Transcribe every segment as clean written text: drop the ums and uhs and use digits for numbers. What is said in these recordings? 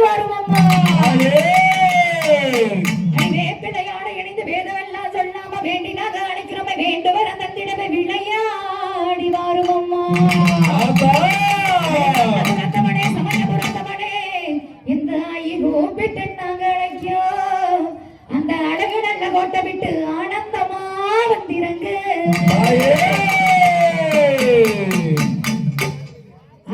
வரும் அம்மா. வேப்பிலையோட இணைந்து வேதமெல்லாம் சொல்லாம வேண்டினாக அழைக்கிறோம் வேண்டுவர் அந்த திடமை விளையாடி வரும் அம்மா. சமயபுரத்தவனே இந்த ஆயி கூப்பிட்டு நாங்க அழைக்கும் அந்த அழகு நல்ல கோட்டை விட்டு ஆனந்தமா வந்திறங்கு.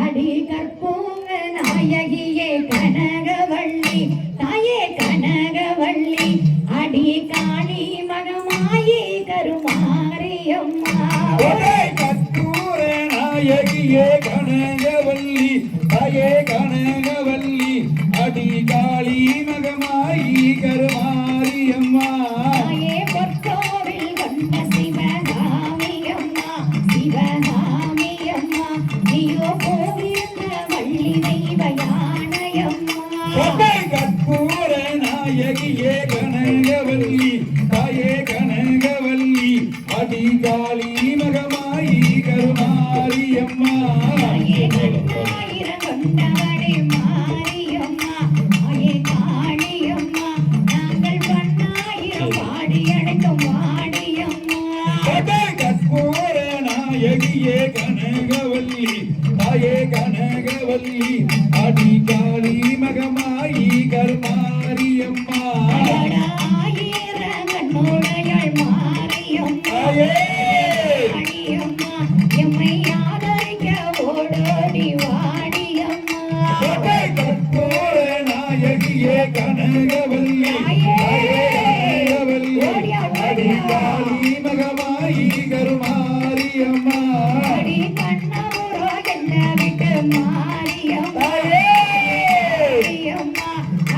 அடி கற்பூங்க நாயகியே கனகவள்ளி தாயே கனகவள்ளி அடி காளி மகமாயி கருமாரியம்மா. கற்பூர நாயகியே கனகவள்ளி தாயே கனகவள்ளி அடி காளி மகமாயி கருமாரியம்மா. தாயே பொற்கோவில் கொண்ட சிவகாமியம்மா சிவகாமியம்மா நீயோ கோவிந்த வள்ளி தெய்வ யானையம்மா. கற்பூர நாயகியே கனகவல்லி தாயே கனகவல்லி அடி காளி மகமாயி கருமாரியம்மா. தாயே கண்ணாயிரம் கொண்டவளே மாரியம்மா தாயே காளியம்மா நாங்கள் பண்ணாயிரம் பாடி அழைக்கும் வாடியம்மா. கற்பூர நாயகியே கனகவல்லி தாயே கனகவல்லி அடி காளி மகமாயி கருமாரியம்மா. ஆயிரம் கண்ணுடையாள் மாரியம்மா வாடியம்மா எம்மை ஆதரிக்க ஓடோடி வாடியம்மா. கற்பூர நாயகியே கனகவல்லி தாயே கனகவல்லி அடி காளி மகமாயி கருமாரியம்மா. அடி கண்ணபுரோ என்ன விட்டு மாரியம்மா மாரியம்மா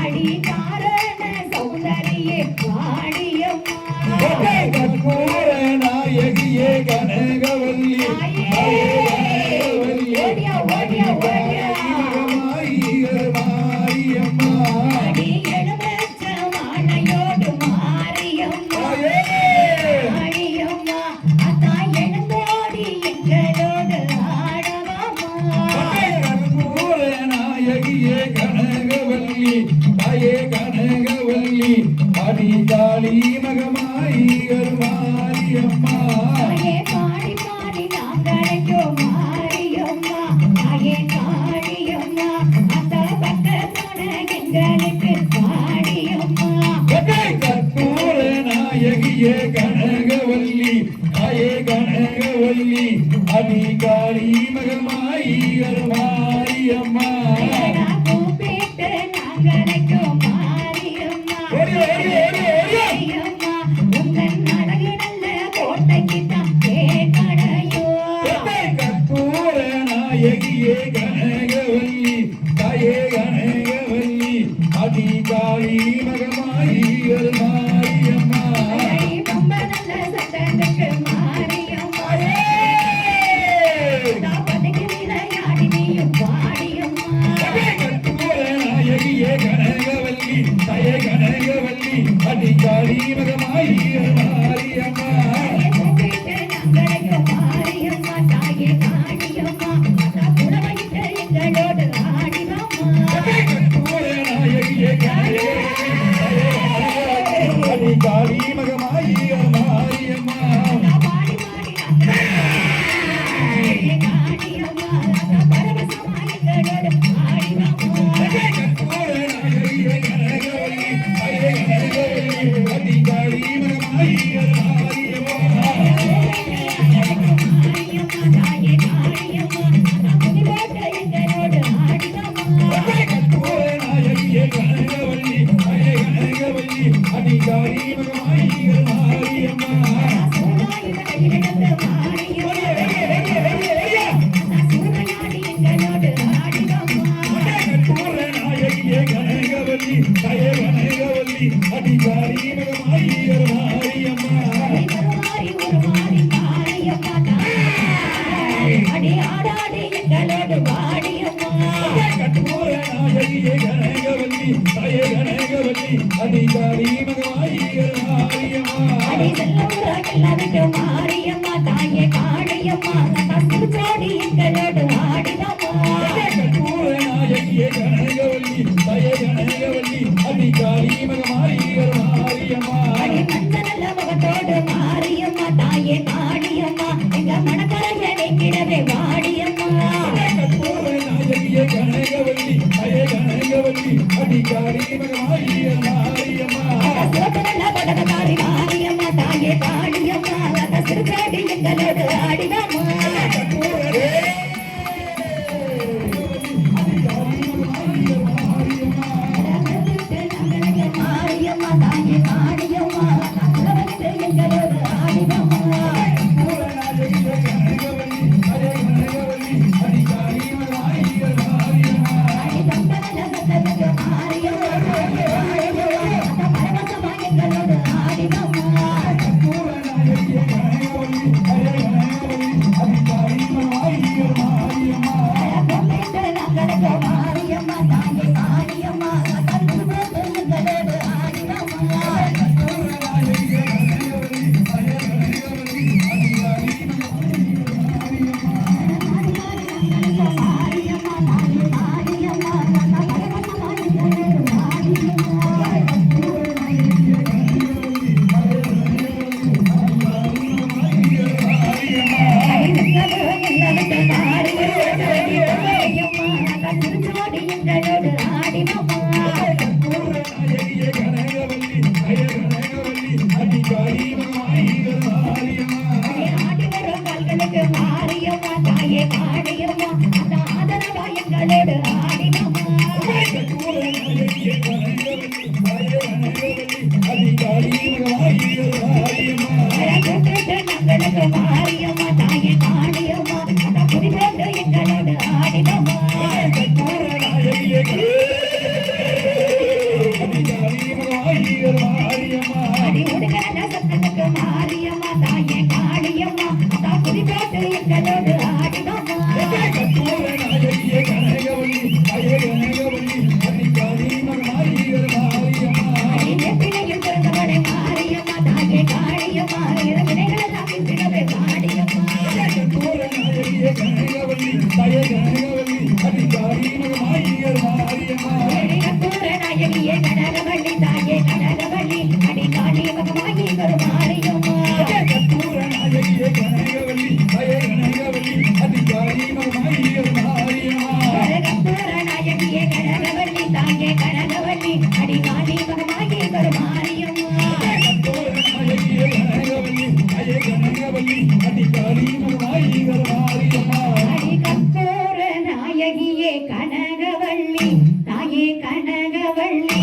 அடி காரண சௌந்தரியே வாடியம்மா. கற்பூர நாயகியே கனகவல்லி தாயே கனகவல்லி ஓடியா ஓடியா மகமாயி கருமாரியம்மா. அடி எழுபச்ச மாலையோடு மாரியம்மா மாரியம்மா அத்தா எழுந்தோடி எங்களோடு ஆடவாமா. கற்பூர நாயகியே கனகவல்லி தாயே கனகவல்லி அடி காளி மகமாயி கருமாரியம்மா. தாயே பாடி பாடி நாங்களைக்கும் மாரியம்மா தாயே காளியம்மா அத்தா பக்கத்தோட எங்களுக்கு பாடியம்மா. கற்பூர நாயகியே கனகவல்லி தாயே கனகவல்லி அடி காளி மகமாயி கருமாரியம்மா. கூப்பிட்டு நாங்களைக்கும் மாரியம்மா மாரியம்மா உங்கள் அழகு நல்ல கோட்டைக்கு தான் கேட்கடையோ. கற்பூர நாயகியே கனகவல்லி தாயே கனகவல்லி அடி காளி மகமாயி கருமாரியம்மா. ரொம்ப நல்ல சட்டத்துக்கு மாரியம்மா பதுக்கி விளையாடி நீயும் பாடியம்மா. கற்பூர நாயகியே கனகவல்லி தாயே கனகவல்லி அடி காளி மகமாயி கருமாரியம்மா. கூப்பிட்டு நாங்களைக்கும் மாரியம்மா தாயே காளியம்மா அத்தா புடவையிட்டு எங்களோடு ஆடிவம்மா. கற்பூர நாயகியே கனகவல்லி அடி காளி மகமாயி கருமாரியம்மா. பாடி பாடி காளியம்மா அத்தா பரவசமா எங்களோடு ஆடிவம்மா. கற்பூர நாயகியே கனகவல்லி தாயே கனகவல்லி அடி காளி மகமாயி கருமாரியம்மா. மாரியம்மா தாயே காளியம்மா அத்தா புதிவேட்ட எங்களோடு ஆடிவம்மா. கற்பூர நாயகியே கனகவல்லி தாயே கனகவல்லி அடி காளி மகமாயி கருமாரியம்மா. சூடாயுத கையிலிருந்து மாரியம்மா அத்தா சூறையாடி எங்களோடு ஆடிவம்மா. கற்பூர நாயகியே கனகவல்லி தாயே கனகவல்லி அடி காளி மகமாயி கருமாரியம்மா. மாறி ஒரு மாறி மாரியம்மா தாயே அடி ஆடாடி எங்களோடு வாடியம்மா. கற்பூர நாயகியே கனகவல்லி தாயே கனகவல்லி அடி காளி மகமாயி கருமாரியம்மா. அடி செல்லூராக்கெல்லாம் விட்டு மாரியம்மா தாயே காளியம்மா அத்தா சிறுச்சோடி எங்களோடு ஆடினம்மா. கற்பூர நாயகியே கனகவல்லி தாயே மணக்கரைய வைக்கிறவே வாடியம்மா கற்பூர நாயகியே கனகவல்லி தாயே கனகவல்லி அடிக்காரி மகமாயி மாரியம்மா சிவப்பனல்ல படகதாரி மாரியம்மா தாயே காளியம்மா சிறுகாடி எங்களோடு ஆடினம்மா மாரியம்மா தாயே காளியம்மா எங்களோடு ஆடினம்மா மாரியம்மா தாயே காளியம்மா புரிதோடு எங்களோடு ஆடினம்மா அடி உடுக்கல சத்தத்துக்கு மாரியம்மா தாயே காளியம்மா புரிதோடு எங்களோடு ஆடினம்மா பிள்ளையில் பிறந்தவளை மாரியம்மா தாயே காளியம்மா வினைகளெல்லாம் பிறவே பாடியம்மா நாயகியே கனகவள்ளி தாயே கனகவள்ளி அடி காளி மகமாகி வரும் மாரியம்மா நாயகியே கனகவள்ளி தாயே கனகவள்ளி அடி காளி மகமாகி வரும் மாரியம்மா அடி கற்பூர நாயகியே கனகவள்ளி தாயே கனகவள்ளி